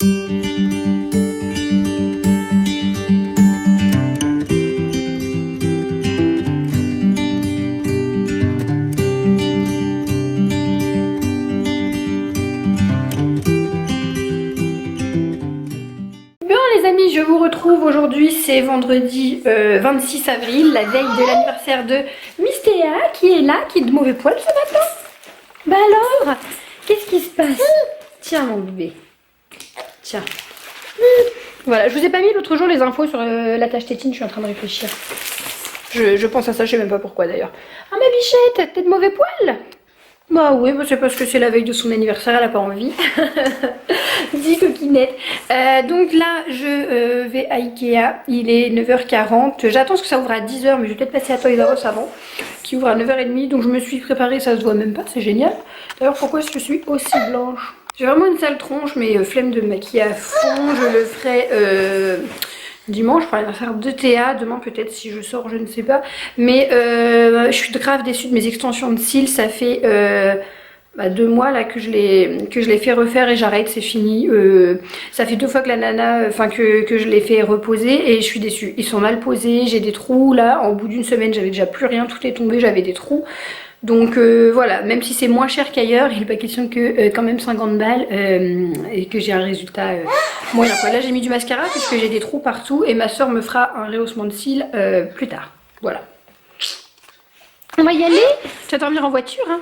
Je vous retrouve aujourd'hui, c'est vendredi 26 avril, la veille de l'anniversaire de Miss Théa qui est là, qui est de mauvais poil ce matin. Bah alors, qu'est-ce qui se passe? Tiens mon bébé, tiens. Voilà, je vous ai pas mis l'autre jour les infos sur l'attache tétine, je suis en train de réfléchir. Je pense à ça, je sais même pas pourquoi d'ailleurs. Ah ma bichette, t'es de mauvais poil? Bah oui, bah c'est parce que c'est la veille de son anniversaire, elle a pas envie. Dis coquinette. Donc là, je vais à Ikea, il est 9h40. J'attends que ça ouvre à 10h, mais je vais peut-être passer à Toys R Us avant, qui ouvre à 9h30. Donc je me suis préparée, ça se voit même pas, c'est génial. D'ailleurs, pourquoi je suis aussi blanche? J'ai vraiment une sale tronche, mais flemme de me maquiller à fond. Je le ferai dimanche pour l'anniversaire de Théa. Demain peut-être si je sors, je ne sais pas. Mais je suis grave déçue de mes extensions de cils. Ça fait 2 mois là que je l'ai fait refaire et j'arrête, c'est fini. Ça fait 2 fois que la nana, que je l'ai fait reposer et je suis déçue. Ils sont mal posés, j'ai des trous là. En bout d'une semaine, j'avais déjà plus rien, tout est tombé, j'avais des trous. Donc voilà, même si c'est moins cher qu'ailleurs, il n'est pas question que quand même 50 balles et que j'ai un résultat moyen. Là j'ai mis du mascara puisque j'ai des trous partout et ma soeur me fera un rehaussement de cils plus tard. Voilà. On va y aller. Tu vas dormir en voiture hein?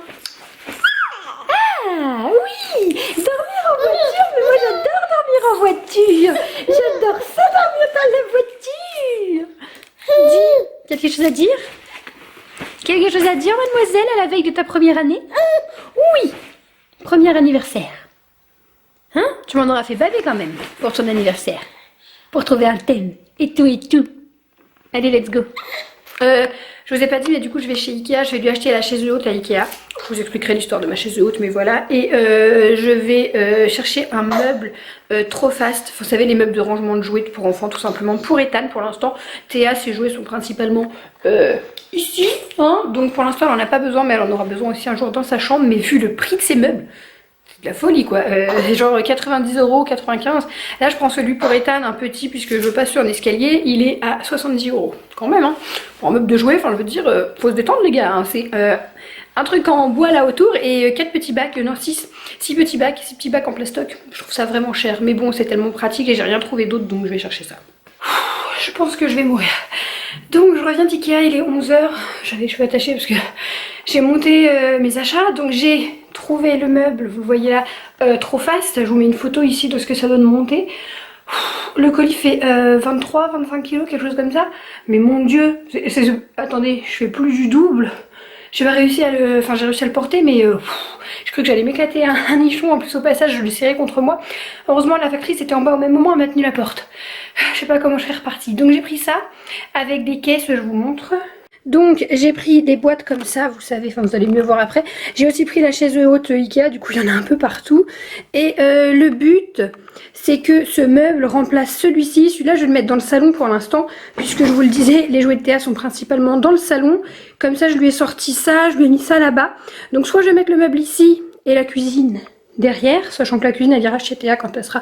Ah oui, dormir en voiture, mais moi j'adore dormir en voiture. J'adore ça, dormir dans la voiture. Dis, tu as quelque chose à dire? Quelque chose à dire, mademoiselle, à la veille de ta première année? Oui, premier anniversaire. Hein? Tu m'en auras fait baver quand même pour ton anniversaire. Pour trouver un thème et tout et tout. Allez, let's go. Je vous ai pas dit, mais du coup, je vais chez Ikea. Je vais lui acheter la chaise haute à Ikea. Je vous expliquerai l'histoire de ma chaise haute, mais voilà. Et je vais chercher un meuble trop fast. Vous savez, les meubles de rangement de jouets pour enfants, tout simplement. Pour Ethan, pour l'instant. Théa, ses jouets sont principalement ici. Hein, donc pour l'instant, elle n'en a pas besoin, mais elle en aura besoin aussi un jour dans sa chambre. Mais vu le prix de ces meubles, de la folie quoi, genre 90 €, 95. Là je prends celui pour Ethan, un petit, puisque je veux pas sur un escalier, il est à 70 € quand même hein. Pour un meuble de jouets, enfin je veux dire, faut se détendre les gars hein. C'est un truc en bois là autour et 4 petits bacs, non 6 petits bacs, 6 petits bacs en plastoc. Je trouve ça vraiment cher, mais bon c'est tellement pratique et j'ai rien trouvé d'autre, donc je vais chercher ça. Je pense que je vais mourir. Donc je reviens d'Ikea, il est 11 h. J'avais les cheveux attachés parce que j'ai monté mes achats. Donc j'ai trouvé le meuble, vous le voyez là, trop fast. Je vous mets une photo ici de ce que ça donne monter. Le colis fait 23-25 kg, quelque chose comme ça. Mais mon dieu, attendez, je fais plus du double. J'ai pas réussi à le, j'ai réussi à le porter, mais je crois que j'allais m'éclater un nichon. En plus au passage, je le serrais contre moi. Heureusement la factrice était en bas au même moment, elle m'a tenu la porte. Je sais pas comment je serais repartie. Donc j'ai pris ça avec des caisses, je vous montre. Donc j'ai pris des boîtes comme ça, vous savez, enfin vous allez mieux voir après. J'ai aussi pris la chaise haute Ikea, du coup il y en a un peu partout. Et le but c'est que ce meuble remplace celui-ci. Celui-là je vais le mettre dans le salon pour l'instant, puisque je vous le disais, les jouets de Théa sont principalement dans le salon. Comme ça je lui ai sorti ça, je lui ai mis ça là-bas. Donc soit je vais mettre le meuble ici et la cuisine derrière, sachant que la cuisine elle ira chez Théa quand elle sera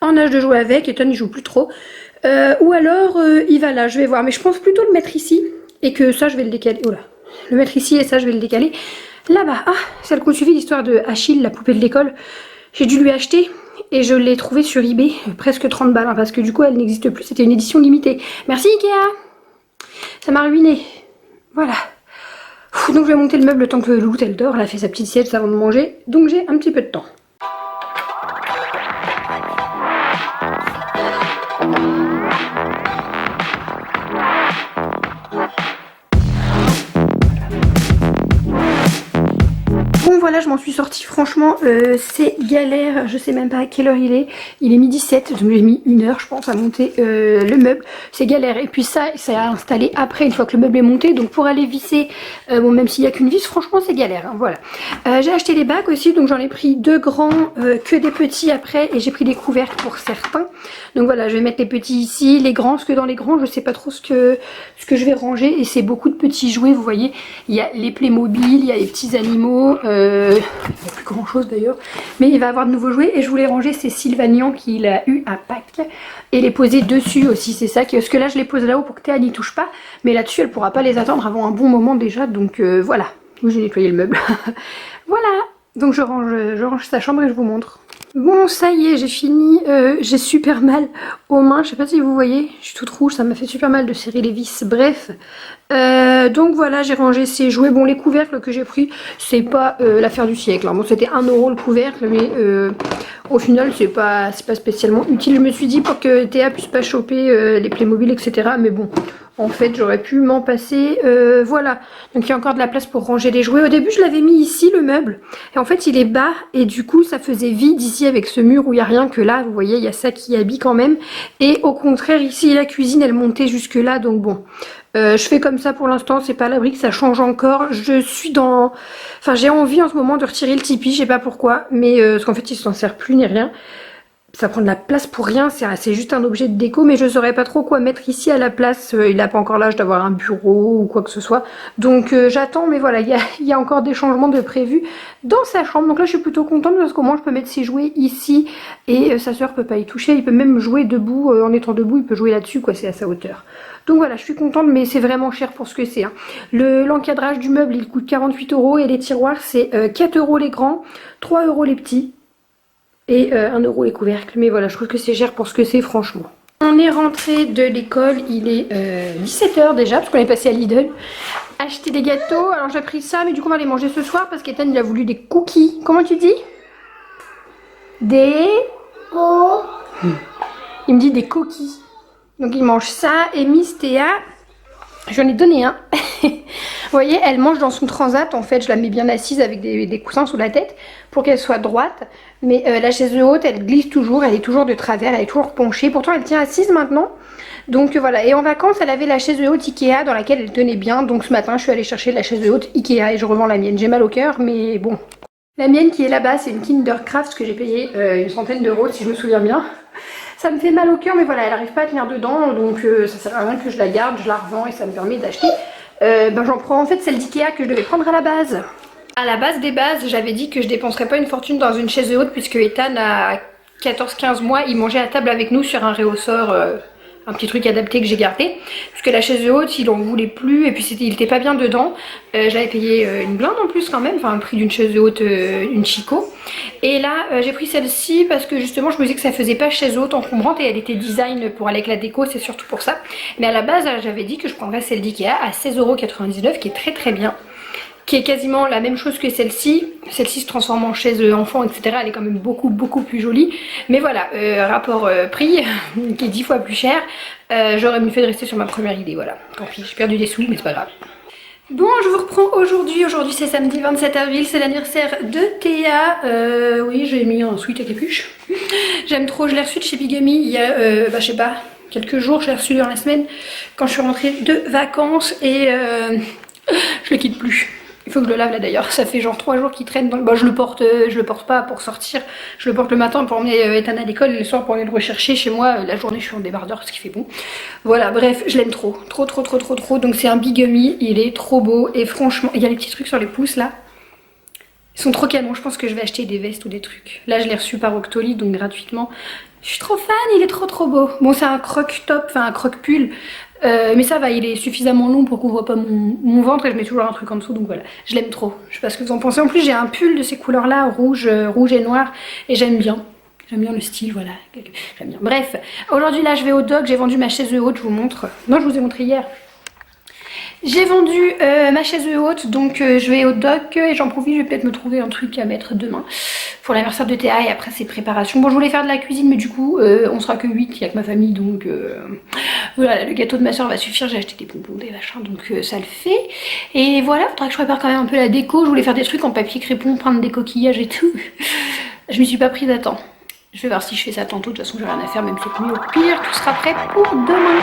en âge de jouer avec. Ethan il joue plus trop. Ou alors il va là, je vais voir. Mais je pense plutôt le mettre ici. Et que ça je vais le décaler, oh là, le mettre ici et ça je vais le décaler là-bas. Ah, celle qu'on suivit, l'histoire de Achille, la poupée de l'école. J'ai dû lui acheter et je l'ai trouvée sur eBay, presque 30 balles, hein, parce que du coup elle n'existe plus, c'était une édition limitée. Merci Ikea, ça m'a ruiné. Voilà. Donc je vais monter le meuble le temps que Loulou elle dort, elle a fait sa petite sieste avant de manger, donc j'ai un petit peu de temps. Bon voilà, je m'en suis sortie, franchement c'est galère, je sais même pas à quelle heure il est 12h07, donc j'ai mis 1 heure je pense à monter le meuble, c'est galère. Et puis ça a installé après une fois que le meuble est monté, donc pour aller visser, bon même s'il n'y a qu'une vis, franchement c'est galère hein, voilà. J'ai acheté les bacs aussi, donc j'en ai pris 2 grands, que des petits après, et j'ai pris des couvercles pour certains. Donc voilà, je vais mettre les petits ici, les grands, parce que dans les grands je sais pas trop ce que je vais ranger, et c'est beaucoup de petits jouets, vous voyez, il y a les Playmobil, il y a les petits animaux, il n'y a plus grand chose d'ailleurs. Mais il va avoir de nouveaux jouets et je voulais ranger ces Sylvanians qu'il a eu à Pâques et les poser dessus aussi. C'est ça, parce que là je les pose là-haut pour que Théa n'y touche pas. Mais là-dessus elle pourra pas les attendre avant un bon moment déjà. Donc voilà, j'ai nettoyé le meuble. Voilà, donc je range sa chambre et je vous montre. Bon, ça y est, j'ai fini. J'ai super mal aux mains. Je sais pas si vous voyez, je suis toute rouge, ça m'a fait super mal de serrer les vis. Bref, donc voilà, j'ai rangé ces jouets. Bon, les couvercles que j'ai pris, c'est pas l'affaire du siècle. Hein. Bon, c'était 1 € le couvercle, mais au final, c'est pas spécialement utile. Je me suis dit pour que Théa puisse pas choper les Playmobil, etc. Mais bon, en fait, j'aurais pu m'en passer. Voilà, donc il y a encore de la place pour ranger les jouets. Au début, je l'avais mis ici, le meuble. Et en fait, il est bas et du coup, ça faisait vide ici avec ce mur où il n'y a rien que là. Vous voyez, il y a ça qui habille quand même. Et au contraire, ici, la cuisine, elle montait jusque là. Donc bon, je fais comme ça pour l'instant. C'est pas à l'abri que ça change encore. Je suis dans... Enfin, j'ai envie en ce moment de retirer le tipi. Je sais pas pourquoi. Mais parce qu'en fait, il s'en sert plus ni rien. Ça prend de la place pour rien, c'est juste un objet de déco, mais je ne saurais pas trop quoi mettre ici à la place. Il n'a pas encore l'âge d'avoir un bureau ou quoi que ce soit. Donc j'attends, mais voilà, il y a encore des changements de prévus dans sa chambre. Donc là, je suis plutôt contente parce qu'au moins, je peux mettre ses jouets ici et sa soeur peut pas y toucher. Il peut même jouer debout, en étant debout, il peut jouer là-dessus, quoi, c'est à sa hauteur. Donc voilà, je suis contente, mais c'est vraiment cher pour ce que c'est. Hein. L'encadrage du meuble, il coûte 48 € et les tiroirs, c'est 4 € les grands, 3 € les petits. Et 1 € les couvercles, mais voilà, je trouve que c'est cher pour ce que c'est, franchement. On est rentré de l'école, il est 17 h déjà, parce qu'on est passé à Lidl. Acheter des gâteaux, alors j'ai pris ça, mais du coup on va les manger ce soir, parce qu'Ethan il a voulu des cookies. Comment tu dis? Des... Oh. Il me dit des cookies. Donc il mange ça, et Miss Théa, j'en ai donné un. Vous voyez, elle mange dans son transat, en fait, je la mets bien assise avec des coussins sous la tête pour qu'elle soit droite. Mais la chaise haute, elle glisse toujours, elle est toujours de travers, elle est toujours penchée. Pourtant, elle tient assise maintenant. Donc voilà, et en vacances, elle avait la chaise haute Ikea dans laquelle elle tenait bien. Donc ce matin, je suis allée chercher la chaise haute Ikea et je revends la mienne. J'ai mal au cœur, mais bon. La mienne qui est là-bas, c'est une Kindercraft que j'ai payé une centaine d'euros, si je me souviens bien. Ça me fait mal au cœur, mais voilà, elle n'arrive pas à tenir dedans, donc ça sert à rien que je la garde, je la revends et ça me permet d'acheter. J'en prends en fait celle d'Ikea que je devais prendre à la base. À la base des bases, j'avais dit que je dépenserais pas une fortune dans une chaise haute puisque Ethan a 14-15 mois, il mangeait à table avec nous sur un réhausseur, un petit truc adapté que j'ai gardé. Parce que la chaise haute, il en voulait plus et puis il était pas bien dedans. J'avais payé une blinde en plus quand même, enfin le prix d'une chaise haute, une Chico. Et là, j'ai pris celle-ci parce que justement je me disais que ça faisait pas chaise haute encombrante et elle était design pour aller avec la déco, c'est surtout pour ça. Mais à la base, j'avais dit que je prendrais celle d'Ikea à 16,99 € qui est très très bien. Qui est quasiment la même chose que celle-ci. Celle-ci se transforme en chaise enfant, etc. Elle est quand même beaucoup plus jolie. Mais voilà, rapport prix, qui est 10 fois plus cher. J'aurais mieux fait de rester sur ma première idée, voilà. Tant pis, j'ai perdu des sous, mais c'est pas grave. Bon, je vous reprends aujourd'hui. Aujourd'hui, c'est samedi 27 avril, c'est l'anniversaire de Théa. Oui, j'ai mis un sweat à capuche. J'aime trop, je l'ai reçu de chez Bigamy il y a, je sais pas, quelques jours. Je l'ai reçu dans la semaine quand je suis rentrée de vacances et je le quitte plus. Il faut que je le lave là d'ailleurs, ça fait genre 3 jours qu'il traîne. Donc, je le porte pas pour sortir, je le porte le matin pour emmener Ethan à l'école et le soir pour aller le rechercher. Chez moi, la journée je suis en débardeur, ce qui fait bon. Voilà, bref, je l'aime trop. Donc c'est un Bigamy, il est trop beau et franchement, il y a les petits trucs sur les pouces là. Ils sont trop canons, je pense que je vais acheter des vestes ou des trucs. Là je l'ai reçu par Octoly, donc gratuitement. Je suis trop fan, il est trop beau. Bon, c'est un croc top, enfin un croc pull. Mais ça va, il est suffisamment long pour qu'on voit pas mon ventre et je mets toujours un truc en dessous, donc voilà, je l'aime trop. Je sais pas ce que vous en pensez. En plus j'ai un pull de ces couleurs là, rouge et noir, et j'aime bien le style, voilà, j'aime bien. Bref, aujourd'hui là je vais au dock, j'ai vendu ma chaise haute, je vous montre. Non, je vous ai montré hier. J'ai vendu ma chaise haute, donc je vais au dock et j'en profite, je vais peut-être me trouver un truc à mettre demain pour l'anniversaire de Théa et après ses préparations. Bon, je voulais faire de la cuisine, mais du coup on sera que 8, il n'y a que ma famille, donc voilà, le gâteau de ma soeur va suffire, j'ai acheté des bonbons, des machins, donc ça le fait. Et voilà, il faudra que je prépare quand même un peu la déco, je voulais faire des trucs en papier crépon, peindre des coquillages et tout. Je m'y suis pas prise à temps. Je vais voir si je fais ça tantôt, de toute façon j'ai rien à faire, même cette nuit au pire, tout sera prêt pour demain.